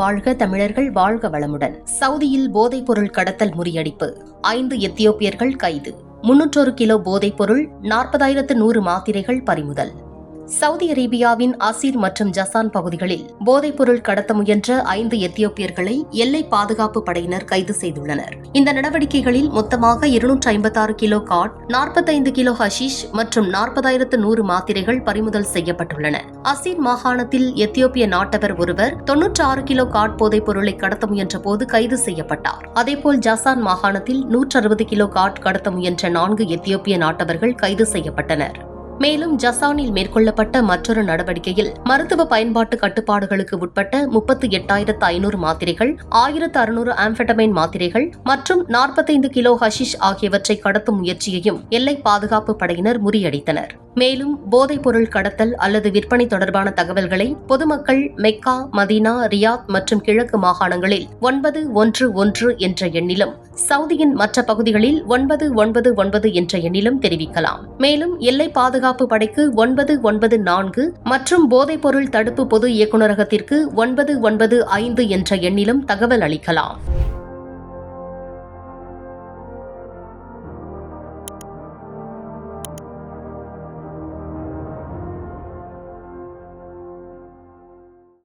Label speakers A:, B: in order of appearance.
A: வாழ்க, தமிழர்கள் வாழ்க வளமுடன். சவுதியில் போதைப்பொருள் கடத்தல் முறியடிப்பு. 5 எத்தியோப்பியர்கள் கைது. 301 கிலோ போதைப்பொருள், 40,100 மாத்திரைகள் பறிமுதல். சவுதி அரேபியாவின் அசீர் மற்றும் ஜசான் பகுதிகளில் போதைப்பொருள் கடத்த முயன்ற 5 எத்தியோப்பியர்களை எல்லை பாதுகாப்பு படையினர் கைது செய்துள்ளனர். இந்த நடவடிக்கைகளில் மொத்தமாக 256 கிலோ காட், 45 கிலோ ஹஷீஷ் மற்றும் 40,100 மாத்திரைகள் பறிமுதல் செய்யப்பட்டுள்ளன. அசீர் மாகாணத்தில் எத்தியோப்பிய நாட்டவர் ஒருவர் 96 கிலோ காட் போதைப் பொருளை கடத்த முயன்ற போது கைது செய்யப்பட்டார். அதேபோல் ஜசான் மாகாணத்தில் 160 கிலோ காட் கடத்த முயன்ற 4 எத்தியோப்பிய நாட்டவர்கள் கைது செய்யப்பட்டனர். மேலும் ஜசானில் மேற்கொள்ளப்பட்ட மற்றொரு நடவடிக்கையில் மருத்துவ பயன்பாட்டு கட்டுப்பாடுகளுக்கு உட்பட்ட 38,500 மாத்திரைகள், 1,600 ஆம்பெட்டமைன் மாத்திரைகள் மற்றும் 45 கிலோ ஹஷிஷ் ஆகியவற்றை கடத்தும் முயற்சியையும் எல்லை பாதுகாப்பு படையினர் முறியடித்தனர். மேலும் போதைப்பொருள் கடத்தல் அல்லது விற்பனை தொடர்பான தகவல்களை பொதுமக்கள் மெக்கா, மதீனா, ரியாத் மற்றும் கிழக்கு மாகாணங்களில் 911 என்ற எண்ணிலும், சவுதியின் மற்ற பகுதிகளில் 999 என்ற எண்ணிலும் தெரிவிக்கலாம். மேலும் எல்லை பாதுகாப்பு படைக்கு 994 மற்றும் போதைப்பொருள் தடுப்பு பொது இயக்குநரகத்திற்கு 995 என்ற எண்ணிலும் தகவல் அளிக்கலாம்.